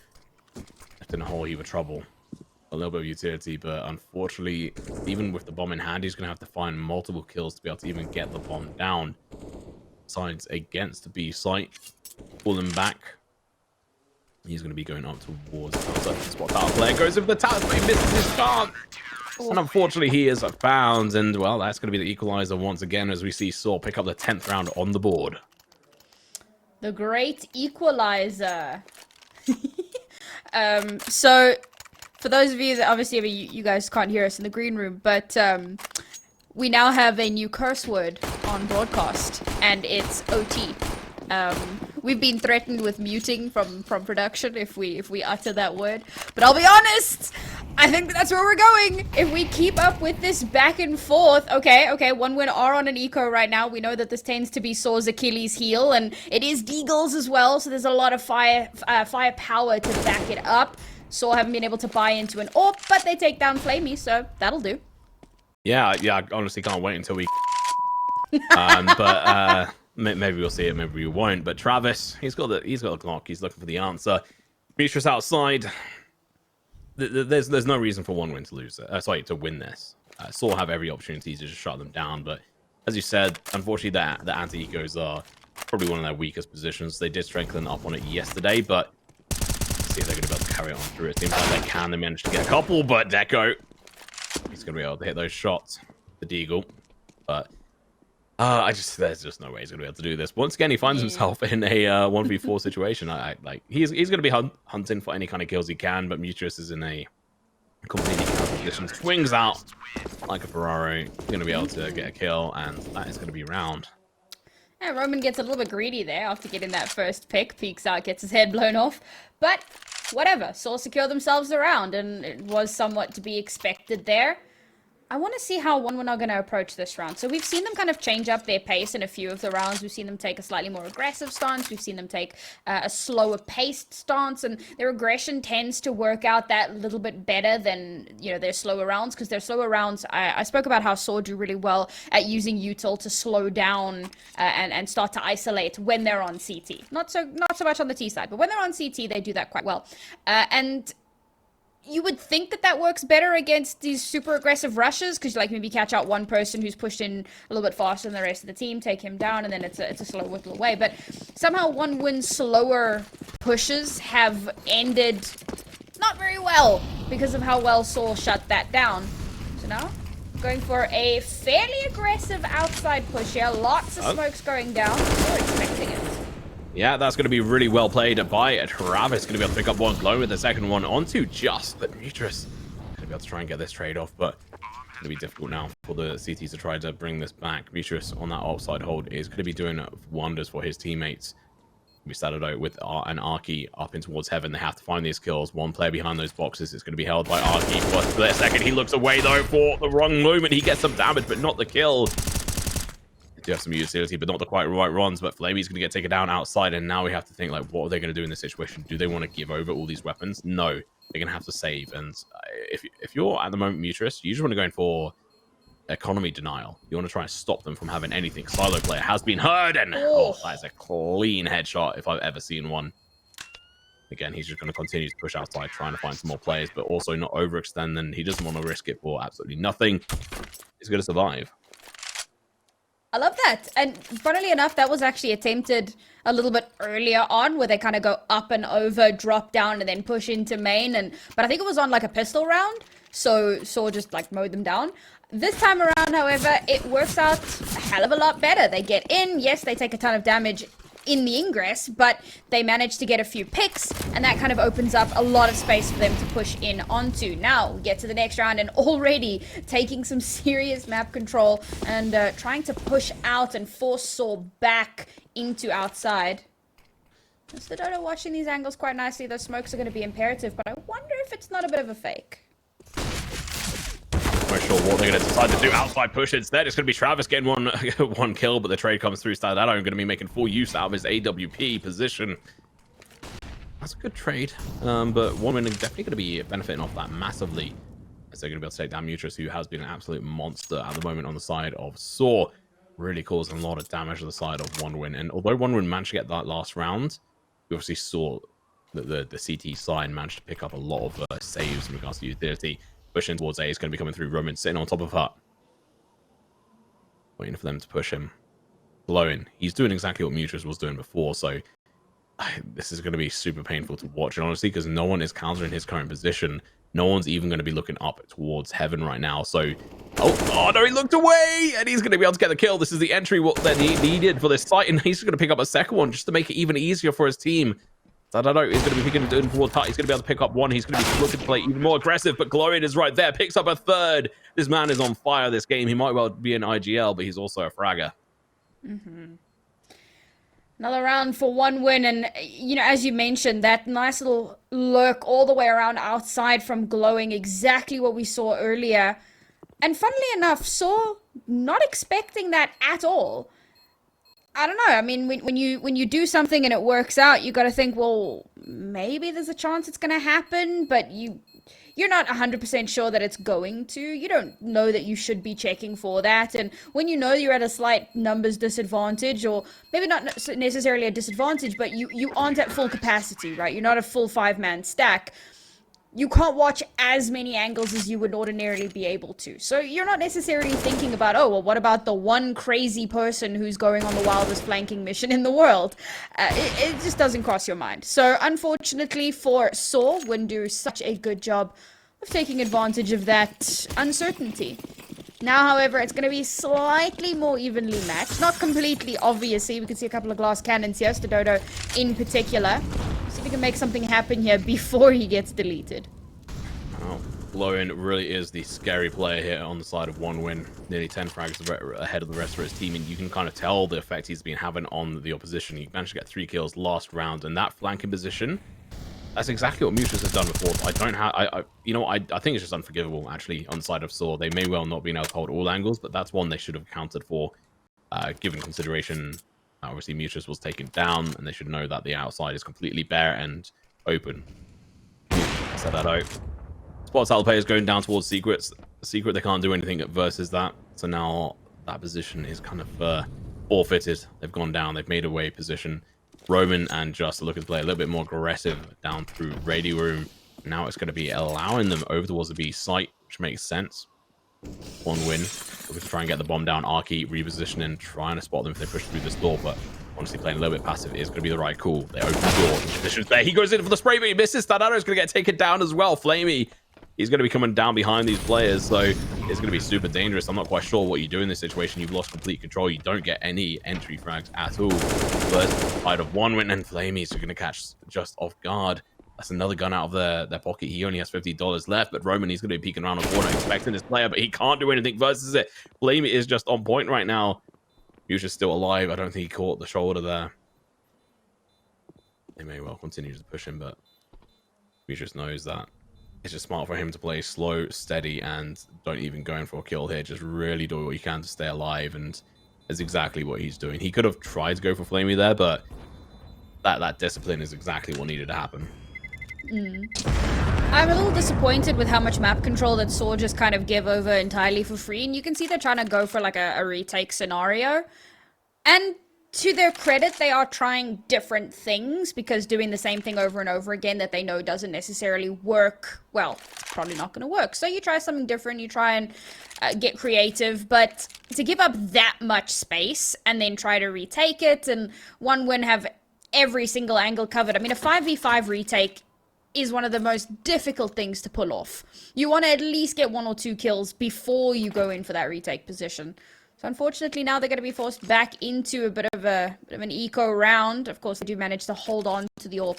left in a whole heap of trouble. A little bit of utility, but unfortunately, even with the bomb in hand, he's going to have to find multiple kills to be able to even get the bomb down. Sides against the B site. Pulling back. He's going to be going up towards the spot. That player goes over the talisman, but he misses his stance. And unfortunately, he is found, and well, that's going to be the equalizer once again as we see sAw pick up the 10th round on the board. The great equalizer. So, for those of you that obviously you guys can't hear us in the green room, but we now have a new curse word on broadcast, and it's OT. We've been threatened with muting from production if we utter that word. But I'll be honest, I think that's where we're going. If we keep up with this back and forth, okay, 1 win are on an eco right now. We know that this tends to be sAw's Achilles heel, and it is Deagle's as well. So there's a lot of firepower to back it up. sAw haven't been able to buy into an AWP, but they take down Flamey, so that'll do. Yeah, I honestly can't wait until we. But maybe we'll see it, maybe we won't. But Travis, he's got the Glock. He's looking for the answer. Beatrice outside. There's no reason for one win to lose it. Sorry, to win this. sAw have every opportunity to just shut them down, but as you said, unfortunately, the anti-ecos are probably one of their weakest positions. They did strengthen up on it yesterday, but let's see if they're going to be able to carry on through. It seems like they can. They managed to get a couple, but Deco, he's going to be able to hit those shots. The Deagle, but there's just no way he's going to be able to do this. Once again, he finds himself in a 1v4 situation. He's going to be hunting for any kind of kills he can, but Mutrus is in a completely counter position. Swings out like a Ferrari. Going to be able to get a kill, and that is going to be round. Yeah, Roman gets a little bit greedy there after getting that first pick. Peeks out, gets his head blown off. But whatever, sAw secure themselves the round, and it was somewhat to be expected there. I want to see how 1-1 are going to approach this round. So we've seen them kind of change up their pace in a few of the rounds. We've seen them take a slightly more aggressive stance. We've seen them take a slower paced stance. And their aggression tends to work out that little bit better than, their slower rounds. Because their slower rounds, I spoke about how sAw do really well at using util to slow down and start to isolate when they're on CT. Not so much on the T side, but when they're on CT, they do that quite well. And you would think that works better against these super aggressive rushes, because maybe catch out one person who's pushed in a little bit faster than the rest of the team, take him down, and then it's a slow whittle away. But somehow 1-1 slower pushes have ended not very well because of how well sAw shut that down. So now, going for a fairly aggressive outside push here. Lots of smokes going down. We're expecting it. Yeah, that's going to be really well played by Travis. Going to be able to pick up one, Glow with the second one onto just the Mutrus. Going to be able to try and get this trade off, but it's going to be difficult now for the CTs to try to bring this back. Mutrus on that outside hold is going to be doing wonders for his teammates. We started out with an Arky up in towards heaven. They have to find these kills. One player behind those boxes is going to be held by Arky for a split second. He looks away though for the wrong moment. He gets some damage, but not the kill. Do have some utility, but not the quite right runs. But Flamey's going to get taken down outside, and now we have to think, what are they going to do in this situation? Do they want to give over all these weapons? No, they're going to have to save. And if you're at the moment Mutrus, you just want to go in for economy denial. You want to try and stop them from having anything. Silo player has been heard, and that is a clean headshot if I've ever seen one. Again, he's just going to continue to push outside, trying to find some more players, but also not overextend. And he doesn't want to risk it for absolutely nothing. He's going to survive. I love that. And funnily enough, that was actually attempted a little bit earlier on, where they kind of go up and over, drop down, and then push into main. But I think it was on a pistol round, so sAw just mowed them down. This time around, however, it works out a hell of a lot better. They get in, yes, they take a ton of damage in the ingress, but they manage to get a few picks, and that kind of opens up a lot of space for them to push in onto. Now we get to the next round, and already taking some serious map control and trying to push out and force sAw back into outside. So Dodo watching these angles quite nicely. Those smokes are going to be imperative, but I wonder if it's not a bit of a fake. Not sure what they're going to decide to do. Outside push instead. It's going to be Travis getting one kill, but the trade comes through. Stardado going to be making full use out of his AWP position. That's a good trade, but 1-1 is definitely going to be benefiting off that massively, as they're going to be able to take down Mutrus, who has been an absolute monster at the moment on the side of sAw, really causing a lot of damage on the side of 1-1. And although 1-1 managed to get that last round, we obviously saw that the CT side managed to pick up a lot of saves in regards to utility. Pushing towards A is going to be coming through. Roman sitting on top of her, waiting for them to push him. Blowing. He's doing exactly what Mutrus was doing before, so this is going to be super painful to watch, and honestly, because no one is countering his current position. No one's even going to be looking up towards heaven right now. So, oh no, he looked away, and he's going to be able to get the kill. This is the entry that he needed for this site, and he's going to pick up a second one just to make it even easier for his team. I don't know. He's going to be picking it towards Hut. He's going to be able to pick up one. He's going to be looking to play even more aggressive, but Glorian is right there. Picks up a third. This man is on fire this game. He might well be an IGL, but he's also a fragger. Another round for 1-1, and as you mentioned, that nice little lurk all the way around outside from Glowing, exactly what we saw earlier. And funnily enough, sAw not expecting that at all. I don't know. I mean, when you do something and it works out, you got to think, well, maybe there's a chance it's going to happen, but you you're not 100% sure that it's going to. You don't know that you should be checking for that. And when you know you're at a slight numbers disadvantage, or maybe not necessarily a disadvantage, but you aren't at full capacity, right? You're not a full 5-man stack. You can't watch as many angles as you would ordinarily be able to. So you're not necessarily thinking about, oh, well, what about the one crazy person who's going on the wildest flanking mission in the world? It just doesn't cross your mind. So unfortunately for sAw, wouldn't do such a good job of taking advantage of that uncertainty. Now, however, it's going to be slightly more evenly matched. Not completely, obviously. We can see a couple of glass cannons here, Stododo in particular. See if we can make something happen here before he gets deleted. Wow. Blowin really is the scary player here on the side of 1win. Nearly 10 frags ahead of the rest of his team, and you can kind of tell the effect he's been having on the opposition. He managed to get 3 kills last round, and that flanking position, that's exactly what Mutas have done before. I think it's just unforgivable, actually, on the side of sAw. They may well not be able to hold all angles, but that's one they should have accounted for, given consideration. Obviously, Mutas was taken down, and they should know that the outside is completely bare and open. Set that out. Spot Salad players going down towards Secrets. Secret, they can't do anything versus that. So now that position is kind of forfeited. They've gone down. They've made away position. Roman and Just are looking to play a little bit more aggressive down through Radio Room. Now it's going to be allowing them over towards the B site, which makes sense. 1win. We're trying to get the bomb down. Arky repositioning, trying to spot them if they push through this door, but honestly playing a little bit passive is going to be the right call. They open the door. The position's there. He goes in for the spray, but he misses. Stadano is going to get taken down as well. Flamey, he's going to be coming down behind these players, so it's going to be super dangerous. I'm not quite sure what you do in this situation. You've lost complete control. You don't get any entry frags at all. But side of 1win, and Flamey's going to catch Just off guard. That's another gun out of their pocket. He only has $50 left, but Roman, he's going to be peeking around the corner, expecting this player, but he can't do anything versus it. Flamey is just on point right now. Mutas still alive. I don't think he caught the shoulder there. They may well continue to push him, but Mutas knows that it's just smart for him to play slow, steady, and don't even go in for a kill here. Just really do what you can to stay alive, and that's exactly what he's doing. He could have tried to go for Flamey there, but that discipline is exactly what needed to happen. I'm a little disappointed with how much map control that sAw just kind of give over entirely for free, and you can see they're trying to go for like a retake scenario. And to their credit, they are trying different things, because doing the same thing over and over again that they know doesn't necessarily work, well, it's probably not going to work. So you try something different, you try and get creative, but to give up that much space and then try to retake it, and 1win have every single angle covered. I mean, a 5v5 retake is one of the most difficult things to pull off. You want to at least get 1 or 2 kills before you go in for that retake position. So unfortunately, now they're going to be forced back into a bit of an eco round. Of course, they do manage to hold on to the AWP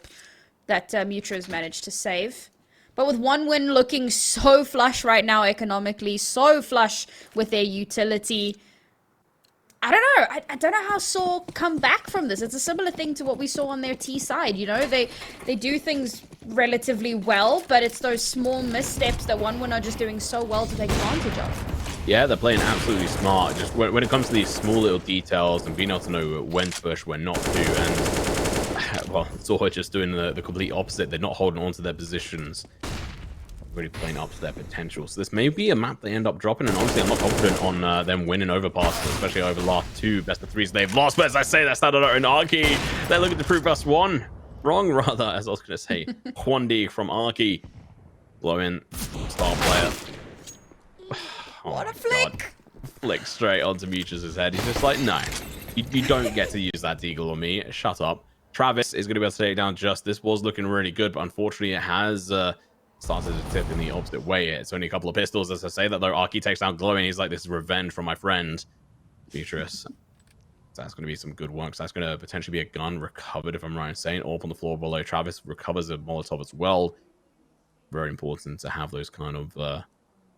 that Mutas managed to save. But with 1win looking so flush right now economically, so flush with their utility, I don't know. I don't know how sAw come back from this. It's a similar thing to what we saw on their T side. You know, they do things relatively well, but it's those small missteps that 1win are just doing so well to take advantage of. Yeah, they're playing absolutely smart. Just when it comes to these small little details and being able to know when to push, when not to, and well, sAw just doing the complete opposite. They're not holding on to their positions, really playing up to their potential. So this may be a map they end up dropping, and honestly, I'm not confident on them winning overpasses, especially over the last 2 best of 3s they've lost. But as I say, that's Stadano and Arky. They're looking to prove us wrong, rather, as I was going to say. 1D from Arky. Blowing star player. Oh, what a flick! God. Flick straight onto Mutas' head. He's just like, no, you don't get to use that deagle on me. Shut up. Travis is going to be able to take down Just. This was looking really good, but unfortunately, it has started to tip in the opposite way. It's only a couple of pistols, as I say that, though. Arky takes down Glowing. He's like, this is revenge from my friend, Beatrice. That's going to be some good work. So that's going to potentially be a gun recovered, if I'm right in saying. AWP on the floor below. Travis recovers a Molotov as well. Very important to have those kind of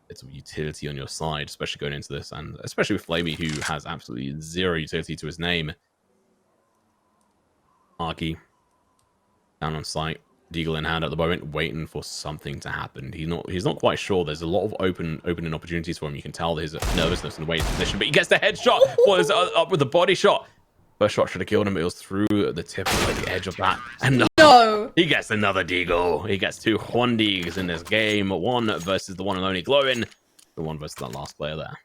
bits of utility on your side, especially going into this, and especially with Flamey, who has absolutely zero utility to his name. Arky down on site, deagle in hand at the moment, waiting for something to happen. He's not quite sure. There's a lot of opening opportunities for him. You can tell there's nervousness in the way he's positioned, but he gets the headshot. Well, it's up with the body shot. First shot should have killed him, but it was through the tip of like, the edge of that. And no, no! He gets another deagle. He gets 2 Huandigs in this game. 1 versus the one and only Glowin. The 1 versus the last player there.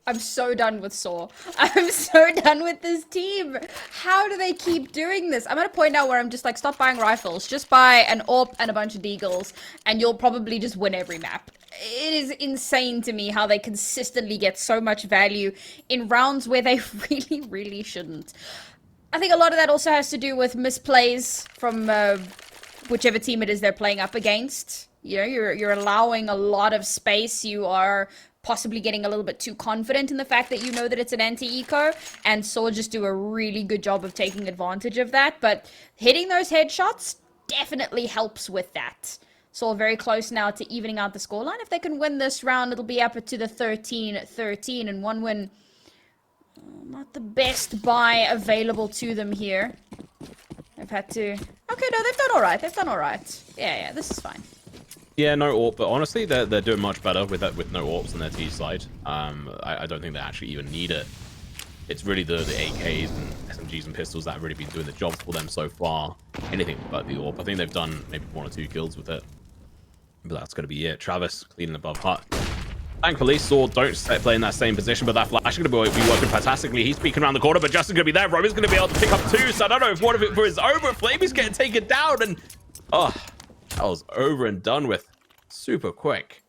I'm so done with sAw. I'm so done with this team. How do they keep doing this? I'm at a point now where I'm just like, stop buying rifles. Just buy an AWP and a bunch of deagles, and you'll probably just win every map. It is insane to me how they consistently get so much value in rounds where they really, really shouldn't. I think a lot of that also has to do with misplays from whichever team it is they're playing up against. You know, you're allowing a lot of space. You are possibly getting a little bit too confident in the fact that you know that it's an anti-eco, and sAw just do a really good job of taking advantage of that. But hitting those headshots definitely helps with that. sAw very close now to evening out the scoreline. If they can win this round, it'll be up to the 13-13, and 1 win. Not the best buy available to them here. They've had to... Okay, no, they've done alright. They've done alright. Yeah, this is fine. Yeah, no AWP, but honestly, they're doing much better with no AWPs on their T side. I don't think they actually even need it. It's really the AKs and SMGs and pistols that have really been doing the job for them so far. Anything but the AWP. I think they've done maybe 1 or 2 kills with it. But that's going to be it. Travis cleaning above hut. Thankfully, sAw don't play in that same position, but that flash is going to be working fantastically. He's peeking around the corner, but Justin's going to be there. Roman's going to be able to pick up 2, so I don't know if one of it for his over. Flamey's getting taken down, and oh, that was over and done with super quick.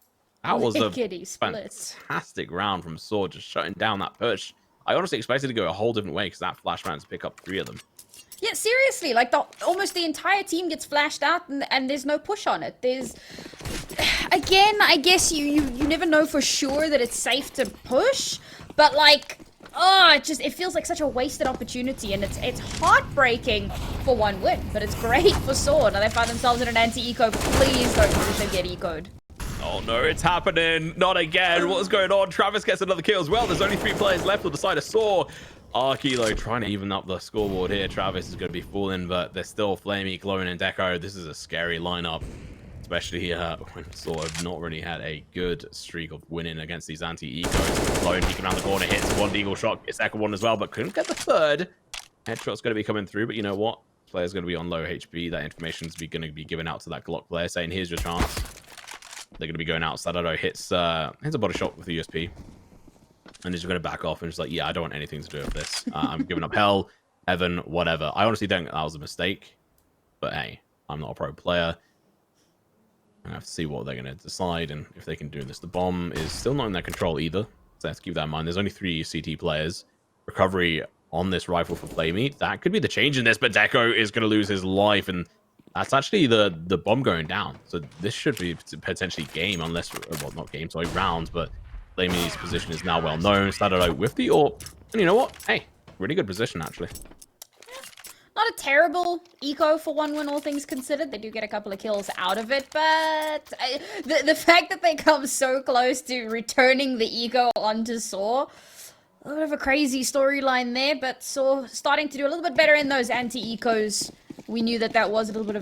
That was a fantastic round from sAw, just shutting down that push. I honestly expected to go a whole different way because that flash ran to pick up 3 of them. Yeah, seriously, like almost the entire team gets flashed out and there's no push on it. There's, again, I guess you never know for sure that it's safe to push, but like, oh, it feels like such a wasted opportunity, and it's heartbreaking for 1 win, but it's great for sAw. Now they find themselves in an anti-eco. Please don't let them get ecoed. Oh no, it's happening. Not again. What's going on? Travis gets another kill as well. There's only 3 players left on the side of sAw. Arky, though, trying to even up the scoreboard here. Travis is going to be falling, but there's still Flamey, Glowin, and Deco. This is a scary lineup, especially when sAw have not really had a good streak of winning against these anti-ecos. Glowin peeking around the corner, hits 1 deagle shot, hits second one as well, but couldn't get the 3rd. Headshot's going to be coming through, but you know what? Player's going to be on low HP. That information's going to be given out to that Glock player, saying, here's your chance. They're going to be going outside. I don't know, hits a body shot with the USP. And he's going to back off and just like, yeah, I don't want anything to do with this. I'm giving up hell, heaven, whatever. I honestly don't think that was a mistake. But hey, I'm not a pro player. I have to see what they're going to decide and if they can do this. The bomb is still not in their control either. So let's keep that in mind. There's only 3 CT players. Recovery on this rifle for Flamey. That could be the change in this, but Deco is going to lose his life. And that's actually the bomb going down. So this should be potentially game, unless, well, not game, sorry, round, but Flamey's position is now well known. Started out with the AWP. And you know what? Hey, really good position, actually. Not a terrible eco for 1 win, all things considered. They do get a couple of kills out of it, but the fact that they come so close to returning the eco onto sAw, a little bit of a crazy storyline there, but sAw starting to do a little bit better in those anti-ecos. We knew that was a little bit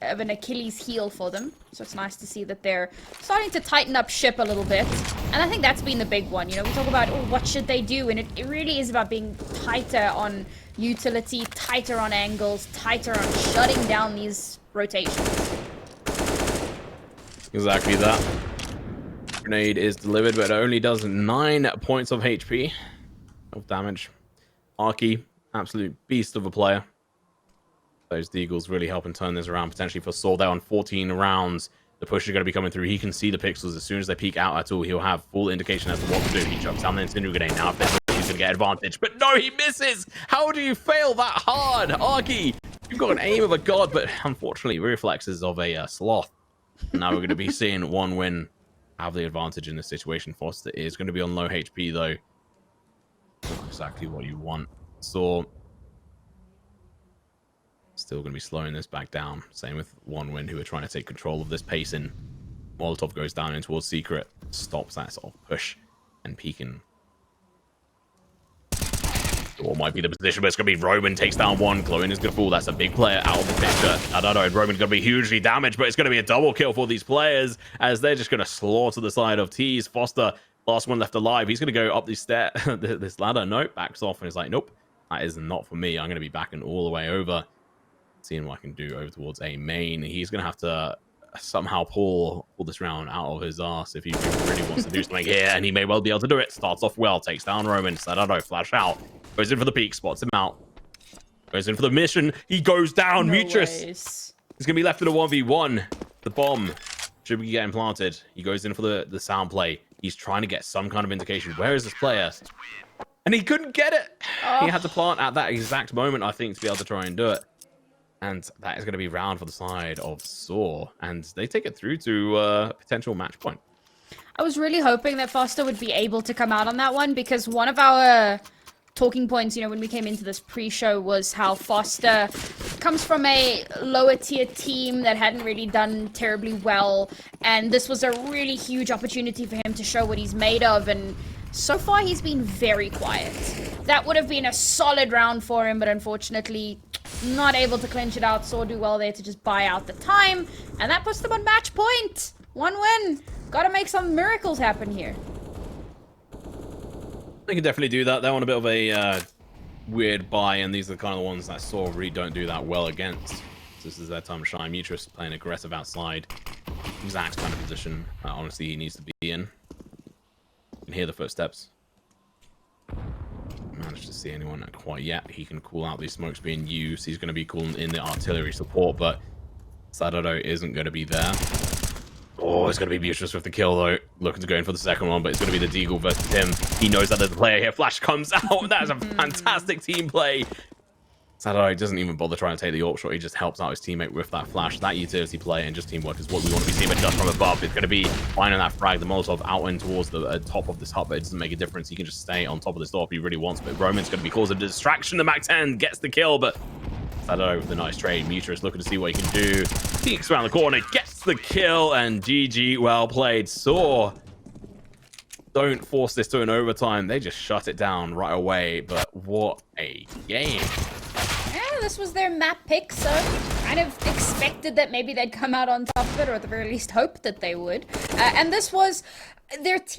of an Achilles heel for them. So it's nice to see that they're starting to tighten up ship a little bit. And I think that's been the big one. You know, we talk about, oh, what should they do? And it really is about being tighter on utility, tighter on angles, tighter on shutting down these rotations. Exactly that. Grenade is delivered, but it only does 9 points of HP of damage. Arky, absolute beast of a player. Those deagles really helping turn this around potentially for sAw. They're on 14 rounds. The push is going to be coming through. He can see the pixels. As soon as they peek out at all, he'll have full indication as to what to do. He chucks down the incendiary grenade. Now, if they're he's going to get advantage. But no, he misses. How do you fail that hard? Arky, you've got an aim of a god, but unfortunately, reflexes of a sloth. Now we're going to be seeing 1 win have the advantage in this situation. Foster is going to be on low HP, though. Not exactly what you want. So still going to be slowing this back down. Same with 1 win, who are trying to take control of this pacing. Molotov goes down in towards Secret. Stops that sort of push and peeking. What might be the position, but it's going to be Roman takes down 1. Glowin is going to fall. That's a big player out of the picture. I don't know. Roman's going to be hugely damaged, but it's going to be a double kill for these players as they're just going to slaughter the side of Tees. Foster, last one left alive. He's going to go up this ladder. Nope, backs off and is like, nope, that is not for me. I'm going to be backing all the way over seeing what I can do over towards A main. He's going to have to somehow pull this round out of his ass if he really wants to do something here, and he may well be able to do it. Starts off well, takes down Roman. sAw, flash out, goes in for the peek, spots him out, goes in for the mission. He goes down. Mutrus is going to be left in a 1v1. The bomb should be getting planted. He goes in for the sound play. He's trying to get some kind of indication. Where is this player? And he couldn't get it. He had to plant at that exact moment, I think, to be able to try and do it. And that is going to be round for the side of sAw. And they take it through to potential match point. I was really hoping that Foster would be able to come out on that one, because one of our talking points, you know, when we came into this pre-show was how Foster comes from a lower tier team that hadn't really done terribly well. And this was a really huge opportunity for him to show what he's made of. And so far, he's been very quiet. That would have been a solid round for him, but unfortunately, not able to clinch it out. sAw do well there to just buy out the time, and that puts them on match point. 1 win. Gotta make some miracles happen here. They can definitely do that. They're on a bit of a weird buy, and these are the kind of ones that sAw really don't do that well against. So this is their time to shine. Mutrus playing aggressive outside. Exact kind of position honestly he needs to be in. You can hear the footsteps. Managed to see anyone quite yet. He can call out these smokes being used. He's going to be calling in the artillery support, but sAw isn't going to be there. Oh, it's going to be Mutrus with the kill, though. Looking to go in for the second one, but it's going to be the Deagle versus him. He knows that there's a player here. Flash comes out. That is a fantastic team play. sAw doesn't even bother trying to take the AWP shot. He just helps out his teammate with that flash. That utility play and just teamwork is what we want to be seeing. But just from above, it's going to be finding that frag. The Molotov out and towards the top of this hut, but it doesn't make a difference. He can just stay on top of this door if he really wants. But Roman's going to be causing a distraction. The MAC-10 gets the kill, but sAw with a nice trade. Mutrus looking to see what he can do. Peeks around the corner, gets the kill, and GG, well played. sAw don't force this to an overtime. They just shut it down right away. But what a game. Yeah, this was their map pick, so kind of expected that maybe they'd come out on top of it, or at the very least hoped that they would. And this was their team.